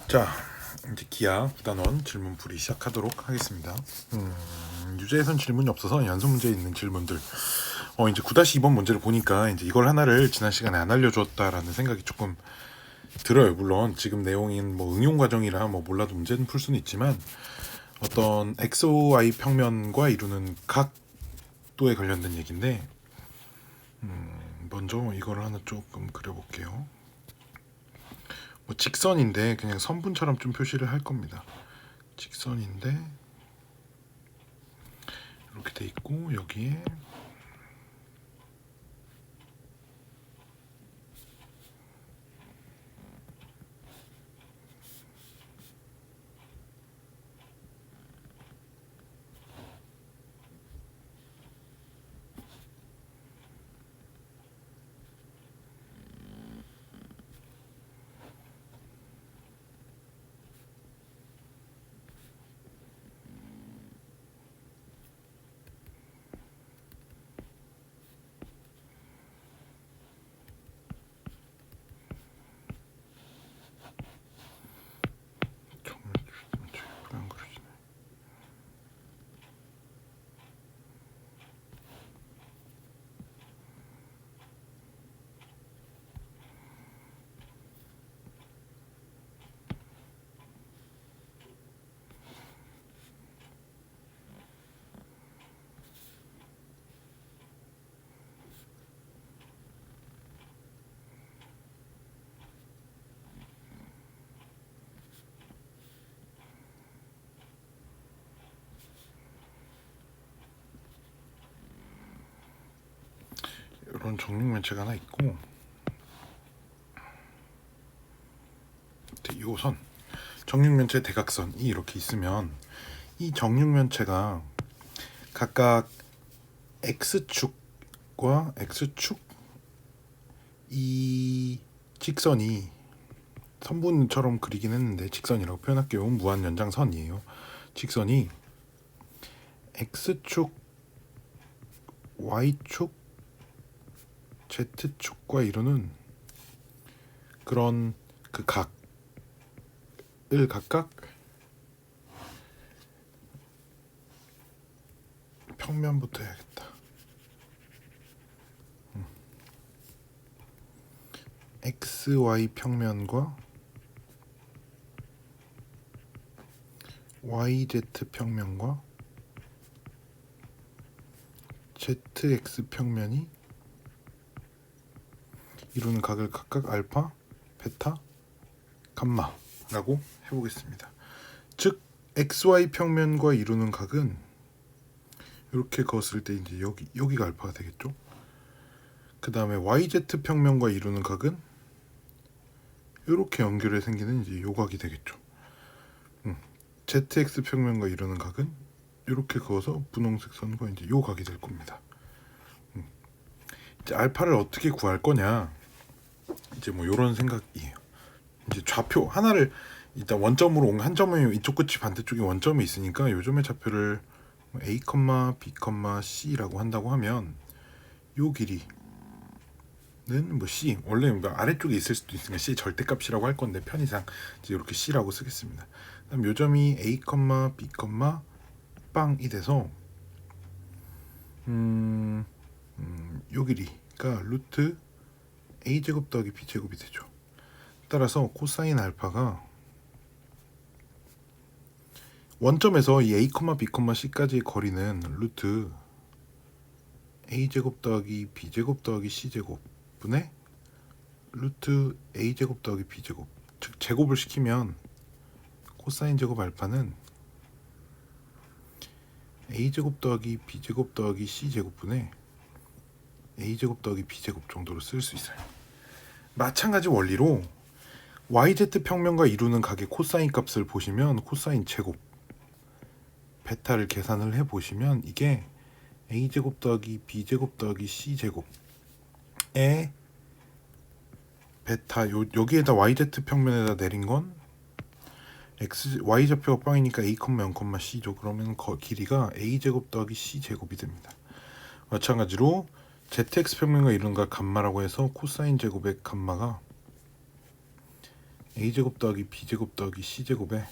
자, 이제 기하 부단원 질문풀이 시작하도록 하겠습니다. 유제에선 질문이 없어서 연속 문제에 있는 질문들. 이제 9-2번 문제를 보니까 이제 이걸 하나를 지난 시간에 안 알려줬다라는 생각이 조금 들어요. 물론 지금 내용인 뭐 응용 과정이라 뭐 몰라도 문제는 풀 수는 있지만 어떤 XY 평면과 이루는 각도에 관련된 얘기인데 먼저 이거를 하나 조금 그려볼게요. 뭐 직선인데 그냥 선분처럼 좀 표시를 할 겁니다. 직선인데 이렇게 돼 있고 여기에 이런 정육면체가 하나 있고 이 선 정육면체 대각선이 이렇게 있으면 이 정육면체가 각각 x축과 x축 이 직선이 선분처럼 그리긴 했는데 직선이라고 표현할게요. 무한연장선이에요. 직선이 x축, y축, z축과 이루는 그런 그 각을 각각 평면부터 해야겠다. XY 평면과 YZ 평면과 ZX 평면이 이루는 각을 각각 알파, 베타, 감마라고 해보겠습니다. 즉 XY 평면과 이루는 각은 이렇게 그었을 때 이제 여기가 알파가 되겠죠. 그 다음에 YZ 평면과 이루는 각은 이렇게 연결해 생기는 이제 요 각이 되겠죠. ZX 평면과 이루는 각은 이렇게 그어서 분홍색 선과 이제 요 각이 될 겁니다. 이제 알파를 어떻게 구할 거냐? 이제 뭐 이런 생각이에요. 이제 좌표 하나를 일단 원점으로 온 한 점에 이쪽 끝이 반대쪽에 원점이 있으니까 요점의 좌표를 A, B, C라고 한다고 하면 요 길이는 뭐 C 원래 뭐 아래쪽에 있을 수도 있으니까 C 절대값이라고 할 건데 편의상 이제 이렇게 C라고 쓰겠습니다. 그다음 요점이 A, B, 빵이 돼서 요 길이가 루트 A 제곱 더하기 B 제곱이 되죠. 따라서 코사인 알파가 원점에서 이 A, B, C까지의 거리는 루트 A 제곱 더하기 B 제곱 더하기 C 제곱 분의 루트 A 제곱 더하기 B 제곱, 즉 제곱을 시키면 코사인 제곱 알파는 A 제곱 더하기 B 제곱 더하기 C 제곱 분의 A 제곱 더하기 B 제곱 정도로 쓸 수 있어요. 마찬가지 원리로 YZ 평면과 이루는 각의 코사인 값을 보시면 코사인 제곱 베타를 계산을 해보시면 이게 A제곱 더하기 B제곱 더하기 C제곱에 베타 여기에다 YZ 평면에다 내린 건 Y좌표가 빵이니까 A, 0, C죠. 그러면 길이가 A제곱 더하기 C제곱이 됩니다. 마찬가지로 ZX 평면과 이루는 각 감마라고 해서 코사인 제곱의 감마가 a제곱 더하기 b제곱 더하기 c제곱에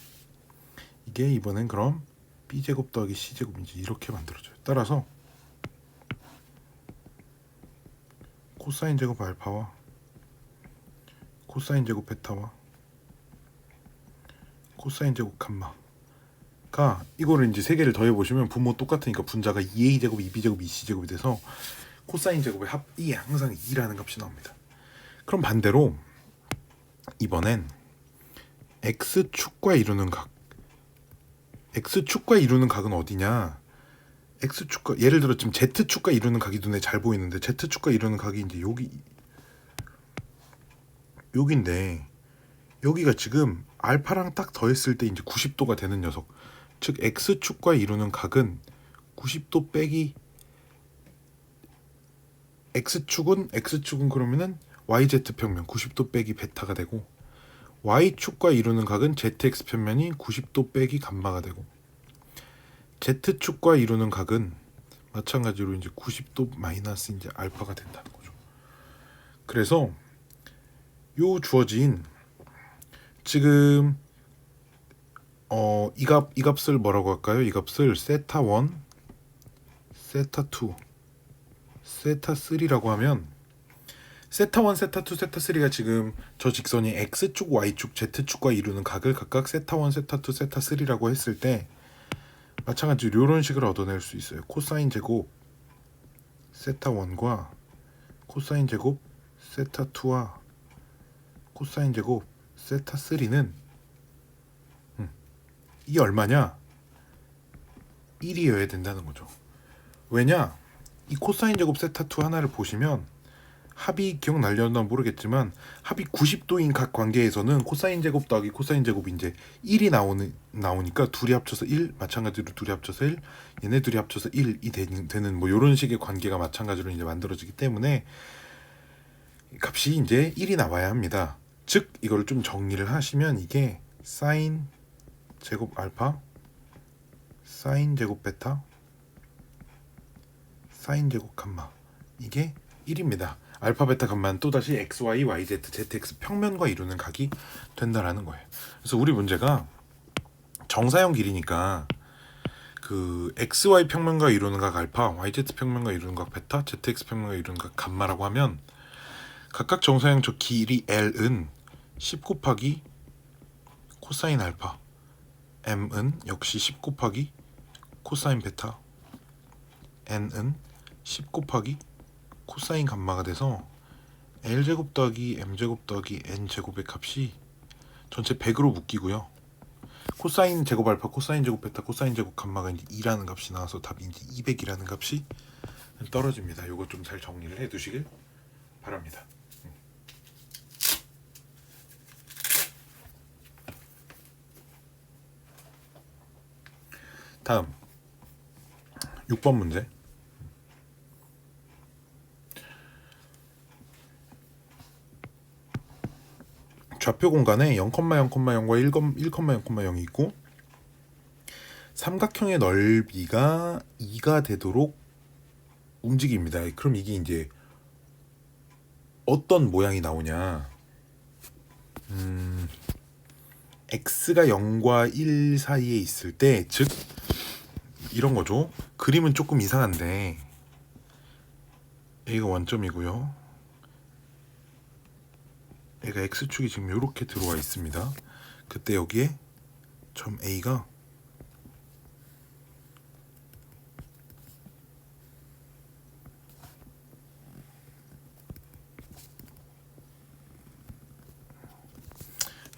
이게 이번엔 그럼 b제곱 더하기 c제곱인지 이렇게 만들어져요. 따라서 코사인 제곱 알파와 코사인 제곱 베타와 코사인 제곱 감마가 이거를 이제 세 개를 더해 보시면 분모 똑같으니까 분자가 2a 제곱, 2b 제곱, 2c 제곱이 돼서 코사인 제곱의 합이 항상 2라는 값이 나옵니다. 그럼 반대로 이번엔 x축과 이루는 각, x축과 이루는 각은 어디냐? x축과 예를 들어 지금 z축과 이루는 각이 눈에 잘 보이는데 z축과 이루는 각이 이제 여기인데 여기가 지금 알파랑 딱 더했을 때 이제 90도가 되는 녀석. 즉 x축과 이루는 각은 90도 빼기 x축은 그러면은 yz 평면 90도 빼기 베타가 되고 y축과 이루는 각은 zx 평면이 90도 빼기 감마가 되고 z축과 이루는 각은 마찬가지로 이제 90도 마이너스 이제 알파가 된다는 거죠. 그래서 요 주어진 지금 이 값을 뭐라고 할까요? 이 값을 세타 1, 세타 2, 세타 3라고 하면 세타 1, 세타 2, 세타 3가 지금 저 직선이 x축, y축, z축과 이루는 각을 각각 세타 1, 세타 2, 세타 3라고 했을 때 마찬가지로 이런 식을 얻어낼 수 있어요. 코사인 제곱 세타 1과 코사인 제곱 세타 2와 코사인 제곱 세타 3는 이게 얼마냐? 1이어야 된다는 거죠. 왜냐? 이 코사인 제곱 세타 2 하나를 보시면 합이 기억날려나 모르겠지만 합이 90도인 각 관계에서는 코사인 제곱 더하기 코사인 제곱이 이제 1이 나오니까 둘이 합쳐서 1, 마찬가지로 둘이 합쳐서 1, 얘네 둘이 합쳐서 1이 되는 뭐 이런 식의 관계가 마찬가지로 이제 만들어지기 때문에 값이 이제 1이 나와야 합니다. 즉 이걸 좀 정리를 하시면 이게 사인 제곱 알파, 사인 제곱 베타, 사인 제곱 감마 이게 1입니다. 알파 베타 감마는 또다시 xy, yz, zx 평면과 이루는 각이 된다라는 거예요. 그래서 우리 문제가 정사형 길이니까 그 xy 평면과 이루는 각 알파, yz 평면과 이루는 각 베타, zx 평면과 이루는 각 감마라고 하면 각각 정사형 저 길이 l은 10 곱하기 코사인 알파, m은 역시 10 곱하기 코사인 베타, n은 10 곱하기 코사인 감마가 돼서 l제곱 더하기 m제곱 더하기 n제곱의 값이 전체 100으로 묶이고요. 코사인 제곱 알파, 코사인 제곱 베타, 코사인 제곱 감마가 이제 2라는 값이 나와서 답이 이제 200이라는 값이 떨어집니다. 요거 좀 잘 정리를 해 두시길 바랍니다. 다음 6번 문제. 좌표 공간에 0,0,0과 1,0,0,0이 있고 삼각형의 넓이가 2가 되도록 움직입니다. 그럼 이게 이제 어떤 모양이 나오냐? x가 0과 1 사이에 있을 때, 즉 이런 거죠. 그림은 조금 이상한데 A가 원점이고요. 얘가 x축이 지금 이렇게 들어와 있습니다. 그때 여기에 점 A가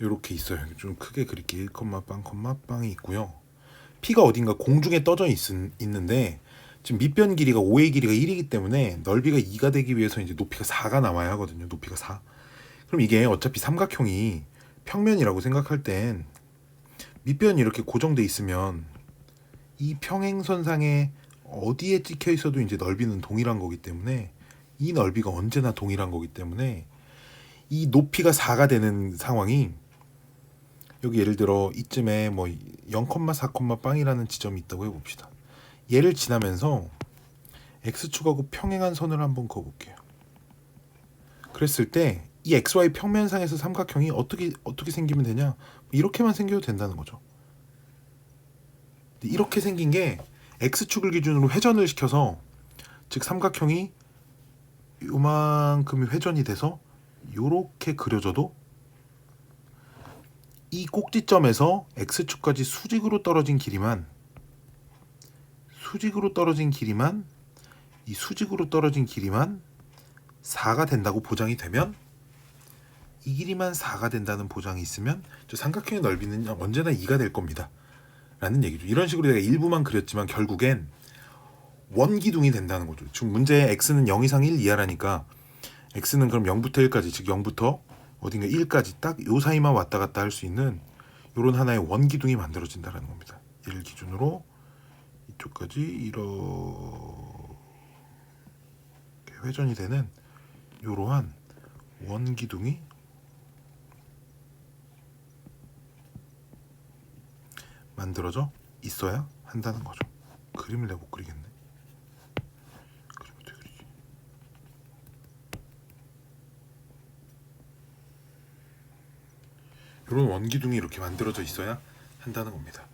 이렇게 있어요. 좀 크게 그릴게. 1,빵,빵이 있고요. P가 어딘가 공중에 떠져 있는데 지금 밑변 길이가 5의 길이가 1이기 때문에 넓이가 2가 되기 위해서 이제 높이가 4가 나와야 하거든요. 높이가 4. 그럼 이게 어차피 삼각형이 평면이라고 생각할 땐 밑변이 이렇게 고정돼 있으면 이 평행선상에 어디에 찍혀 있어도 이제 넓이는 동일한 거기 때문에 이 넓이가 언제나 동일한 거기 때문에 이 높이가 4가 되는 상황이 여기 예를 들어 이쯤에 뭐 0,4,빵이라는 지점이 있다고 해봅시다. 얘를 지나면서 x축하고 평행한 선을 한번 그어볼게요. 그랬을 때 이 XY 평면상에서 삼각형이 어떻게 생기면 되냐? 이렇게만 생겨도 된다는 거죠. 이렇게 생긴 게 X축을 기준으로 회전을 시켜서, 즉 삼각형이 요만큼이 회전이 돼서 요렇게 그려져도 이 꼭지점에서 X축까지 수직으로 떨어진 길이만 이 수직으로 떨어진 길이만 4가 된다고 보장이 되면, 이 길이만 4가 된다는 보장이 있으면 저 삼각형의 넓이는 언제나 2가 될 겁니다 라는 얘기죠. 이런 식으로 내가 일부만 그렸지만 결국엔 원기둥이 된다는 거죠. 지금 문제에 x는 0 이상 1 이하라니까 x는 그럼 0부터 1까지, 즉 0부터 어딘가 1까지 딱 요 사이만 왔다 갔다 할 수 있는 요런 하나의 원기둥이 만들어진다는 겁니다. 얘를 기준으로 이쪽까지 이렇게 회전이 되는 요러한 원기둥이 만들어져 있어야 한다는 거죠. 그림을 내가 못 그리겠네. 그림 어떻게 그리지? 이런 원기둥이 이렇게 만들어져 있어야 한다는 겁니다.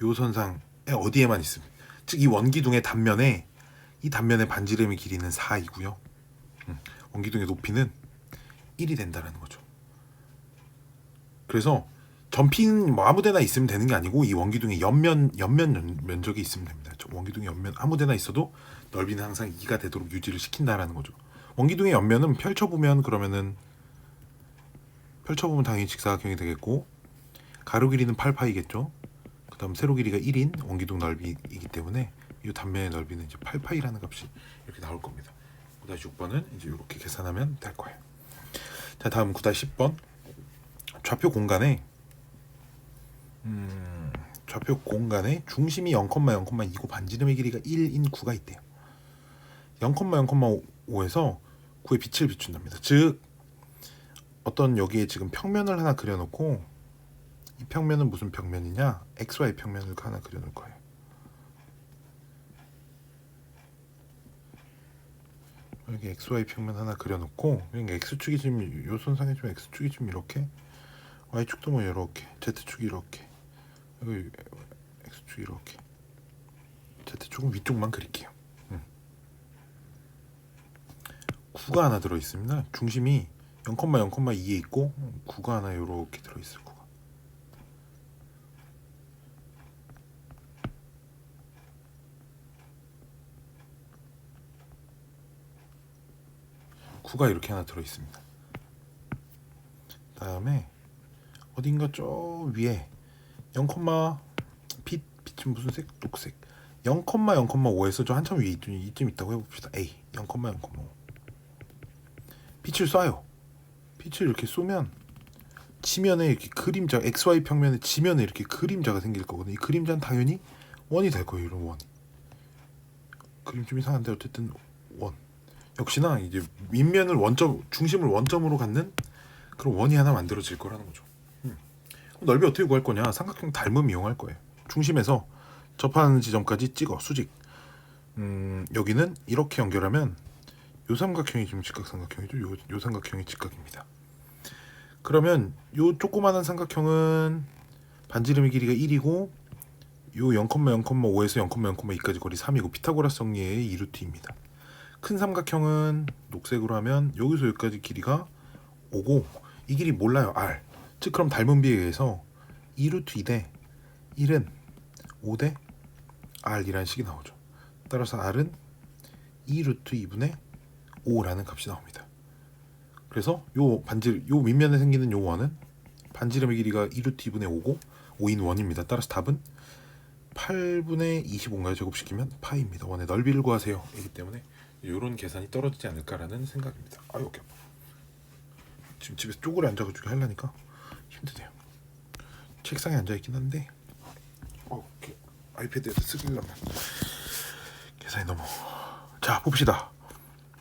요 선상에 어디에만 있으면, 즉 이 원기둥의 단면에, 이 단면의 반지름의 길이는 4이고요. 원기둥의 높이는 1이 된다는 거죠. 그래서 점핑 뭐 아무데나 있으면 되는 게 아니고 이 원기둥의 옆면 면적이 있으면 됩니다. 원기둥의 옆면 아무데나 있어도 넓이는 항상 2가 되도록 유지를 시킨다라는 거죠. 원기둥의 옆면은 펼쳐보면 당연히 직사각형이 되겠고, 가로 길이는 8파이겠죠. 그 다음 세로 길이가 1인 원기둥 넓이이기 때문에 이 단면의 넓이는 이제 8파이라는 값이 이렇게 나올 겁니다. 9-6번은 이제 이렇게 계산하면 될 거예요. 자, 다음 9-10번. 좌표 공간에 중심이 0,0,2고 반지름의 길이가 1인 구가 있대요. 0,0,5에서 구의 빛을 비춘답니다. 즉 어떤 여기에 지금 평면을 하나 그려놓고, 이 평면은 무슨 평면이냐? XY 평면을 하나 그려놓을 거예요. 여기 XY 평면 하나 그려놓고, 그러니까 X축이 지금 요 선상에 좀 X축이 좀 이렇게, Y축도 뭐 이렇게, Z축이 이렇게, 여기 X축이 이렇게, Z축은 위쪽만 그릴게요. 구가 하나 들어있습니다. 중심이 0,0,2에 있고 구가 하나 이렇게 들어있을 거가. 구가 이렇게 하나 들어있습니다. 다음에 어딘가 저 위에 0, 빛은 무슨 색? 녹색. 0,0,5에서 저 한참 위에 이쯤 있다고 해봅시다. A 0,0,5 빛을 쏴요. 빛을 이렇게 쏘면 지면에 이렇게 그림자, XY 평면의 지면에 이렇게 그림자가 생길 거거든요. 이 그림자는 당연히 원이 될 거예요. 이런 원. 그림 좀 이상한데 어쨌든 원. 역시나 이제 밑면을 중심을 원점으로 갖는 그런 원이 하나 만들어질 거라는 거죠. 넓이 어떻게 구할 거냐? 삼각형 닮음 이용할 거예요. 중심에서 접하는 지점까지 찍어 수직. 여기는 이렇게 연결하면 요 삼각형이 지금 직각삼각형이죠. 요 삼각형이 직각입니다. 그러면 요 조그마한 삼각형은 반지름의 길이가 1이고 요 0,0,5에서 0,0,2까지 거리 3이고 피타고라스 정리의 2루트입니다. 큰 삼각형은 녹색으로 하면 여기서 여기까지 길이가 5고 이 길이 몰라요. R. 즉 그럼 닮은 비에 의해서 2루트 2대 1은 5대 R이라는 식이 나오죠. 따라서 R은 2루트 2분의 5라는 값이 나옵니다. 그래서 요 밑면에 생기는 요 원은 반지름의 길이가 2루트 2분의 5고 5인 원입니다. 따라서 답은 8분의 25인가요? 제곱시키면 파이입니다. 원의 넓이를 구하세요. 이기 때문에 이런 계산이 떨어지지 않을까라는 생각입니다. 아유, 오케이. 지금 집에서 쪼그려 앉아가지고 하려니까 힘드네요. 책상에 앉아있긴 한데 이렇게 아이패드에서 쓰려면 계산이 너무. 자, 봅시다.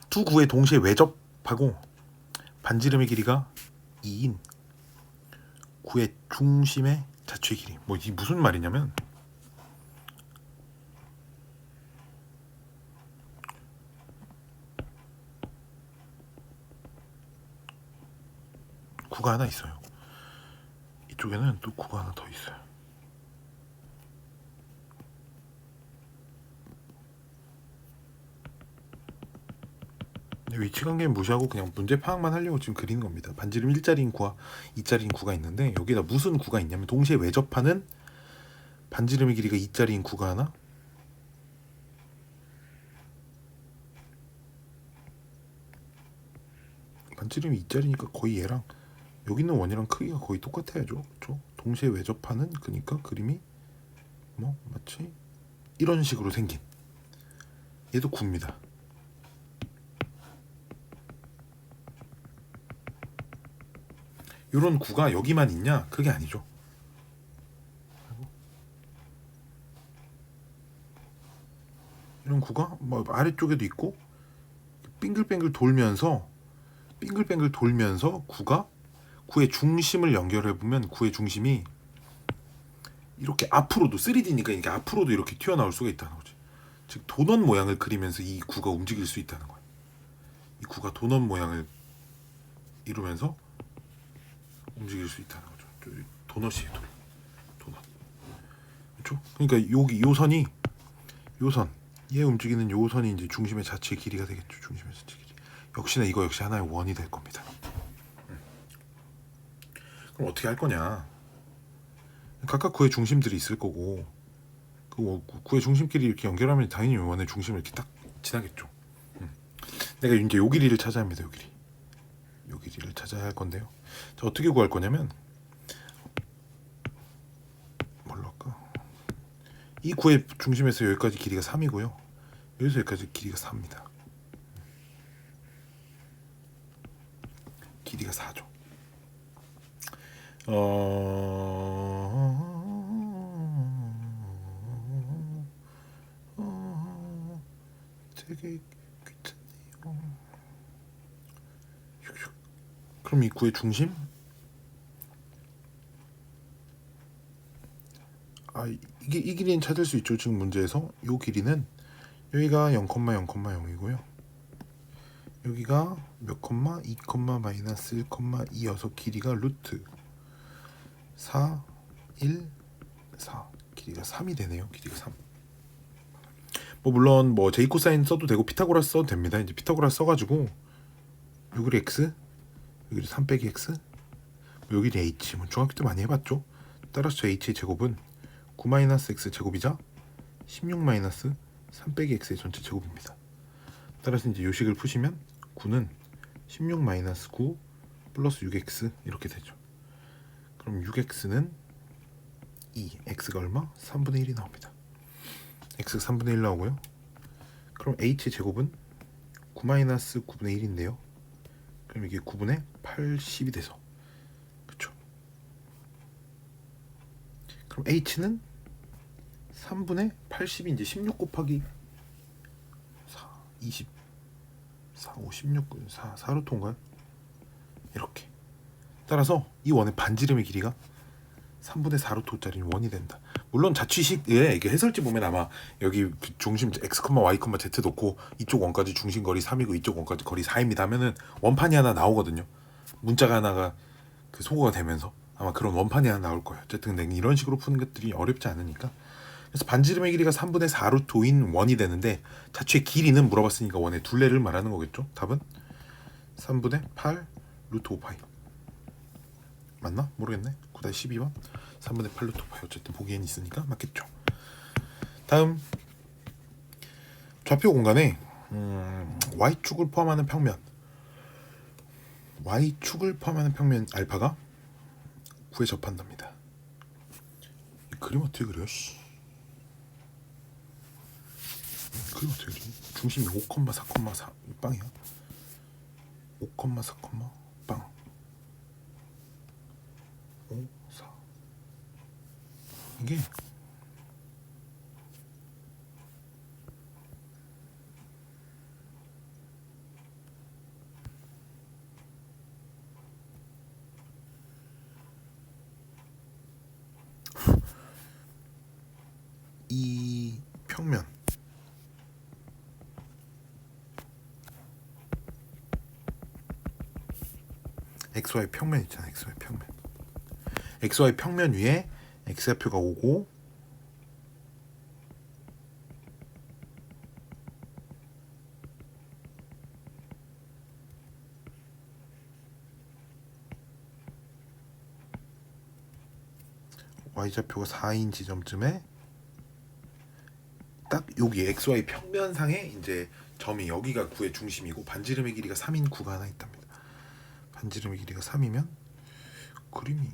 두 구에 동시에 외접하고 반지름의 길이가 2인 구의 중심의 자취의 길이. 뭐 이 무슨 말이냐면 구가 하나 있어요. 이쪽에는 또 구가 하나 더 있어요. 위치관계 무시하고 그냥 문제 파악만 하려고 지금 그리는 겁니다. 반지름 1자리인 구와 2자리인 구가 있는데 여기다 무슨 구가 있냐면 동시에 외접하는 반지름의 길이가 2자리인 구가 하나, 반지름이 2자리니까 거의 얘랑 여기 있는 원이랑 크기가 거의 똑같아야죠. 그렇죠? 동시에 외접하는, 그러니까 그림이 뭐 마치 이런 식으로 생긴, 얘도 구입니다. 이런 구가 여기만 있냐? 그게 아니죠. 이런 구가 뭐 아래쪽에도 있고 빙글빙글 돌면서 구가 구의 중심을 연결해 보면 구의 중심이 이렇게 앞으로도 3D니까 이게 앞으로도 이렇게 튀어나올 수가 있다는 거지. 즉 도넛 모양을 그리면서 이 구가 움직일 수 있다는 거야. 이 구가 도넛 모양을 이루면서 움직일 수 있다는 거죠. 도넛이에요, 도넛. 그렇죠? 그러니까 여기 요 선이 얘 움직이는 요 선이 이제 중심의 자체의 길이가 되겠죠. 중심의 자체 길이. 역시나 이거 역시 하나의 원이 될 겁니다. 그럼 어떻게 할 거냐? 각각 구의 중심들이 있을 거고 그 구의 중심끼리 이렇게 연결하면 당연히 원의 중심을 이렇게 딱 지나겠죠. 내가 이제 요 길이를 찾아야 합니다. 요 길이를 찾아야 할 건데요. 자, 어떻게 구할 거냐면 뭘로 할까? 이 구의 중심에서 여기까지 길이가 3이고요. 여기서 여기까지 길이가 4입니다. 길이가 4죠. 되게 귀찮네요. 그럼 이 구의 중심? 이게 이 길이는 찾을 수 있죠. 지금 문제에서 이 길이는 여기가 0,0,0이고요. 여기가 몇 콤마 2, 마이너스 1, 2여서 길이가 루트 4, 1, 4 길이가 3이 되네요. 길이가 3. 뭐 물론 뭐 제이 코사인 써도 되고 피타고라스 써도 됩니다. 이제 피타고라스 써가지고 여기 x, 여기 3 빼기 x, 여기 h. 뭐 중학교 때 많이 해봤죠. 따라서 저 h의 제곱은 9 마이너스 x 제곱이자 16 마이너스 3 빼기 x의 전체 제곱입니다. 따라서 이제 요식을 푸시면 9는 16 마이너스 9 플러스 6x 이렇게 되죠. 그럼 6x는 2, x가 얼마? 3분의 1이 나옵니다. x가 3분의 1 나오고요. 그럼 h 제곱은 9 마이너스 9분의 1인데요. 그럼 이게 9분의 80이 돼서, 그쵸? 그럼 h는 3분의 80이 이제 16 곱하기 4, 20, 4, 5, 16, 4, 4루트인가요? 이렇게. 따라서 이 원의 반지름의 길이가 3분의 4루트짜리 원이 된다. 물론 자취식에 이게 해설지 보면 아마 여기 중심 x, y, z 놓고 이쪽 원까지 중심거리 3이고 이쪽 원까지 거리 4입니다 하면은 원판이 하나 나오거든요. 문자가 하나가 그 소거가 되면서 아마 그런 원판이 하나 나올 거예요. 어쨌든 이런 식으로 푸는 것들이 어렵지 않으니까. 그래서 반지름의 길이가 3분의 4루트인 원이 되는데 자취의 길이는 물어봤으니까 원의 둘레를 말하는 거겠죠. 답은 3분의 8 루트 5파이. 맞나? 모르겠네. 9-12번 3분의 8 루트 5파이. 어쨌든 보기엔 있으니까 맞겠죠. 다음 좌표 공간에 y축을 포함하는 평면, y축을 포함하는 평면 알파가 9에 접한답니다. 이 그림 어떻게 그려? 그림 어떻게 그리? 중심이 5,4,4 빵이야. 5,4, 빵. 5, 4. 이게 이 평면 XY 평면 있잖아. XY 평면. XY 평면 위에 X좌표가 오고 Y좌표가 4인 지점쯤에 딱 여기 XY 평면상에 이제 점이 여기가 구의 중심이고 반지름의 길이가 3인 구가 하나 있답니다. 반지름의 길이가 3이면 그림이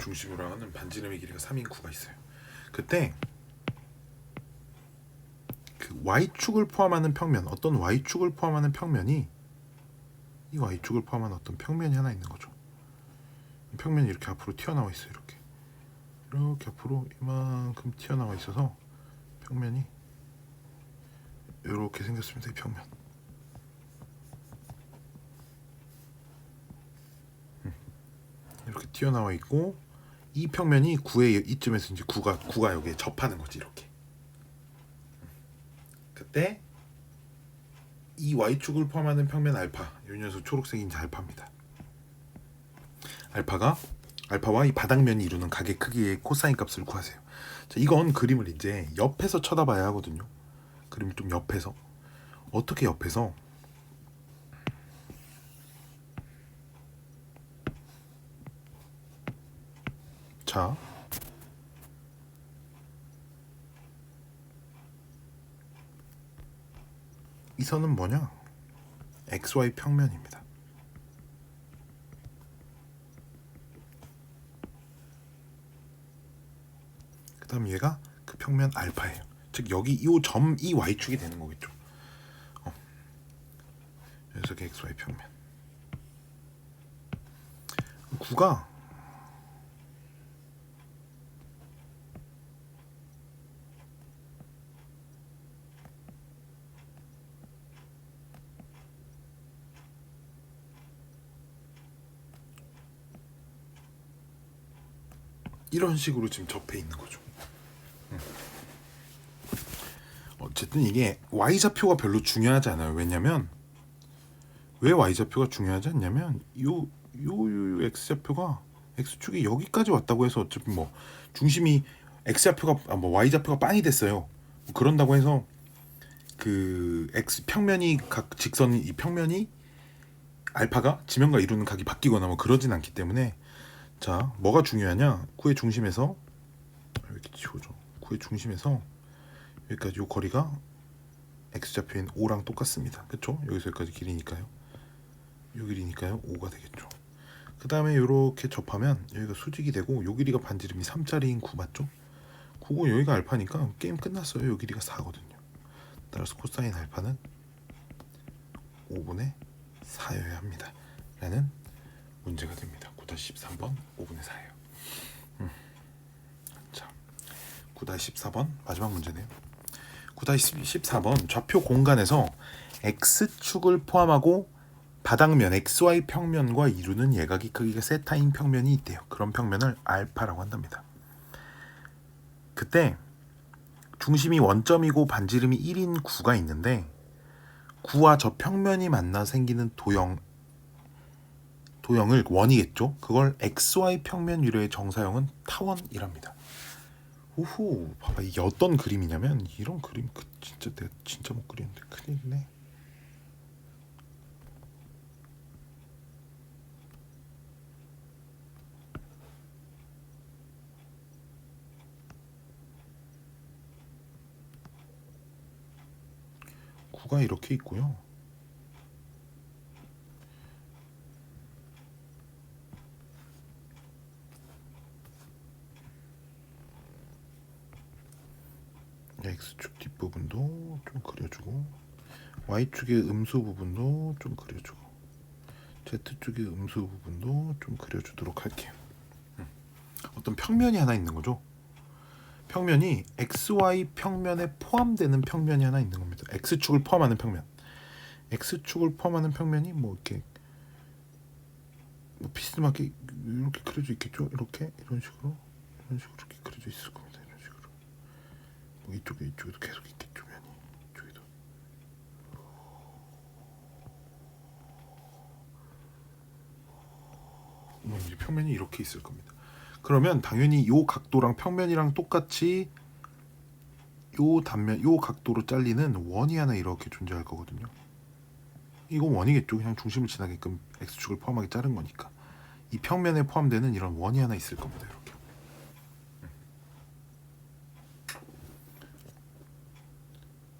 중심으로 하는 반지름의 길이가 3인 구가 있어요. 그때 그 y축을 포함하는 평면, 어떤 y축을 포함하는 평면이 이 y축을 포함하는 어떤 평면이 하나 있는 거죠. 평면이 이렇게 앞으로 튀어나와 있어요. 이렇게 앞으로 이만큼 튀어나와 있어서 평면이 이렇게 생겼습니다. 이 평면. 이렇게 튀어나와 있고 이 평면이 구의 이쯤에서 이제 구가 여기에 접하는 거지. 이렇게. 그때 이 y축을 포함하는 평면 알파, 이 녀석 초록색이 이제 알파입니다. 알파와 이 바닥면이 이루는 각의 크기의 코사인 값을 구하세요. 자, 이건 그림을 이제 옆에서 쳐다봐야 하거든요. 그림을 좀 옆에서. 어떻게 옆에서? 자, 이 선은 뭐냐? XY 평면입니다. 그 다음 얘가 그 평면 알파예요. 즉 여기 이 점이 Y축이 되는 거겠죠. 녀석의 XY 평면. 구가 이런 식으로 지금 접해 있는 거죠. 어쨌든 이게 Y좌표가 별로 중요하지 않아요. 왜냐면 왜 Y좌표가 중요하지 않냐면 요 X좌표가 X축이 여기까지 왔다고 해서 어차피 뭐 중심이 X좌표가 뭐 Y좌표가 빵이 됐어요. 그런다고 해서 그 X 평면이 각 직선 이 평면이 알파가 지면과 이루는 각이 바뀌거나 뭐 그러진 않기 때문에 자 뭐가 중요하냐? 구의 중심에서 이렇게 지워줘. 구의 중심에서 여기까지 요 거리가 X좌표인 5랑 똑같습니다. 그쵸? 여기서 여기까지 길이니까요. 요 길이니까요 5가 되겠죠. 그 다음에 이렇게 접하면 여기가 수직이 되고 요 길이가 반지름이 3짜리인 9 맞죠? 9고 여기가 알파니까 게임 끝났어요. 요 길이가 4거든요. 따라서 코사인 알파는 5분의 4여야 합니다. 라는 문제가 됩니다. 9-13번 5분의 4예요. 자, 9-14번 마지막 문제네요. 9-14번 좌표 공간에서 X축을 포함하고 바닥면 XY 평면과 이루는 예각이 크기가 세타인 평면이 있대요. 그런 평면을 알파라고 한답니다. 그때 중심이 원점이고 반지름이 1인 구가 있는데 구와 저 평면이 만나 생기는 도형을 원이겠죠. 그걸 XY 평면 유래의 정사형은 타원이랍니다. 우후, 봐봐 이게 어떤 그림이냐면 이런 그림 진짜 내가 진짜 못 그리는데 큰일이네. 구가 이렇게 있고요. X축 뒷부분도 좀 그려주고 Y축의 음수 부분도 좀 그려주고 Z축의 음수 부분도 좀 그려주도록 할게요. 어떤 평면이 하나 있는 거죠. 평면이 XY 평면에 포함되는 평면이 하나 있는 겁니다. X축을 포함하는 평면. X축을 포함하는 평면이 뭐 이렇게 뭐 비스듬하게 이렇게 그려져 있겠죠. 이렇게 이런 식으로 이렇게 그려져 있을 겁니다. 이런 식으로 뭐 이쪽에도 계속 있겠죠. 면이 이쪽에도 뭐 이제 평면이 이렇게 있을 겁니다. 그러면 당연히 요 각도랑 평면이랑 똑같이 요 단면, 요 각도로 잘리는 원이 하나 이렇게 존재할 거거든요. 이건 원이겠죠. 그냥 중심을 지나게끔 x축을 포함하게 자른 거니까. 이 평면에 포함되는 이런 원이 하나 있을 겁니다. 이렇게.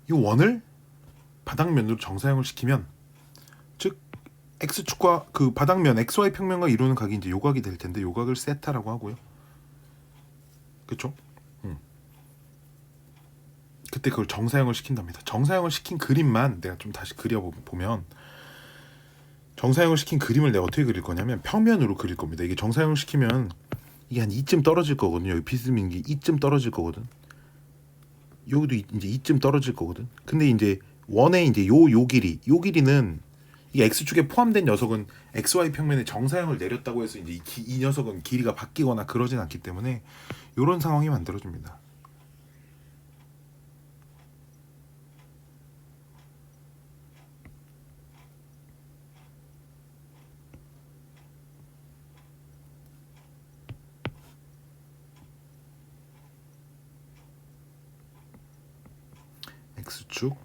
이 원을 바닥면으로 정사형을 시키면, 즉 x축과 그 바닥면 xy 평면과 이루는 각이 이제 요각이 될 텐데, 요각을 세타라고 하고요. 그렇죠? 그때 그걸 정사형을 시킨답니다. 정사형을 시킨 그림만 내가 좀 다시 그려보면, 정사형을 시킨 그림을 내가 어떻게 그릴 거냐면 평면으로 그릴 겁니다. 이게 정사형을 시키면 이게 한 2쯤 떨어질 거거든요. 여기 비스듬한 게 2쯤 떨어질 거거든. 여기도 이제 2쯤 떨어질 거거든. 근데 이제 원의 이제 요 길이는 이 x축에 포함된 녀석은 xy 평면에 정사형을 내렸다고 해서 이제 이 녀석은 길이가 바뀌거나 그러진 않기 때문에 이런 상황이 만들어집니다. x축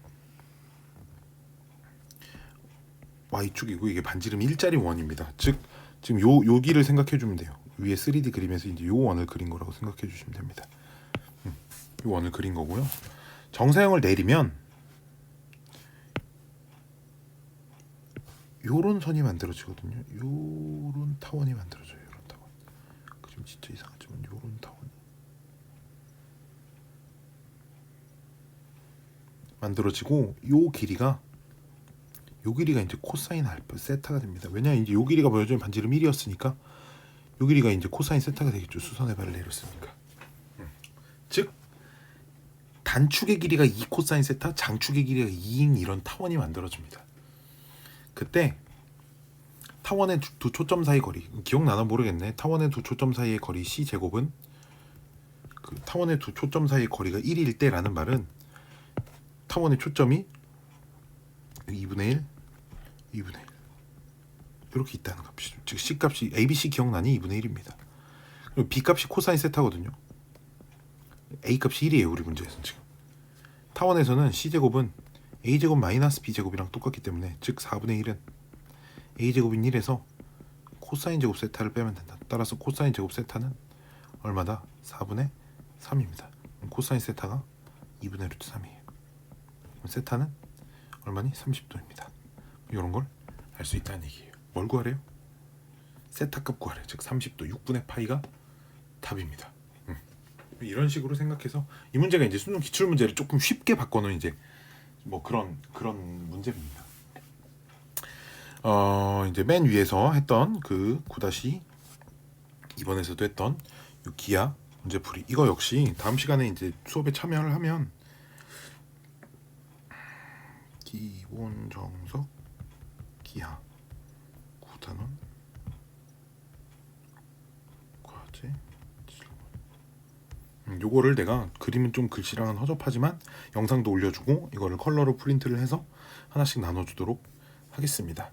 y축이고 이게 반지름 일자리 원입니다. 즉 지금 요 길을 생각해 주면 돼요. 위에 3D 그림에서 이제 요 원을 그린 거라고 생각해 주시면 됩니다. 요 원을 그린 거고요. 정사형을 내리면 요런 선이 만들어지거든요. 요런 타원이 만들어져요. 요런 타원. 그림 진짜 이상하지만 요런 타원이 만들어지고 요 길이가 이제 코사인 알파 세타가 됩니다. 왜냐하면 이제 요 길이가 보여주면 반지름 1이었으니까 요 길이가 이제 코사인 세타가 되겠죠. 수선의 발을 내렸으니까. 즉 단축의 길이가 2 코사인 세타, 장축의 길이가 2인 이런 타원이 만들어집니다. 그때 타원의 두 초점 사이 거리, 기억나나 모르겠네. 타원의 두 초점 사이의 거리 c 제곱은 그 타원의 두 초점 사이의 거리가 1일 때라는 말은 타원의 초점이 2분의 1 이렇게 있다는 값이죠. 즉 C 값이 ABC 기억나니 2분의 1입니다. 그리고 B 값이 코사인 세타거든요. A 값이 1이에요. 우리 문제에서는 지금. 타원에서는 C제곱은 A제곱 마이너스 B제곱이랑 똑같기 때문에 즉 4분의 1은 A제곱인 1에서 코사인 제곱 세타를 빼면 된다. 따라서 코사인 제곱 세타는 얼마다? 4분의 3입니다. 코사인 세타가 2분의 루트 3이에요. 세타는 얼마니? 30도입니다. 이런 걸 알 수 있다는 얘기예요. 뭘 구하래요? 세타 값 구하래요. 즉 30도 6분의 파이가 답입니다. 이런 식으로 생각해서 이 문제가 이제 수능 기출 문제를 조금 쉽게 바꿔놓은 이제 뭐 그런 문제입니다. 이제 맨 위에서 했던 그 9-2번에서도 했던 이 기하 문제풀이 이거 역시 다음 시간에 이제 수업에 참여를 하면 기본 정석 기하 9단원 과제 요거를 내가 그림은 좀 글씨랑은 허접하지만 영상도 올려주고 이거를 컬러로 프린트를 해서 하나씩 나눠주도록 하겠습니다.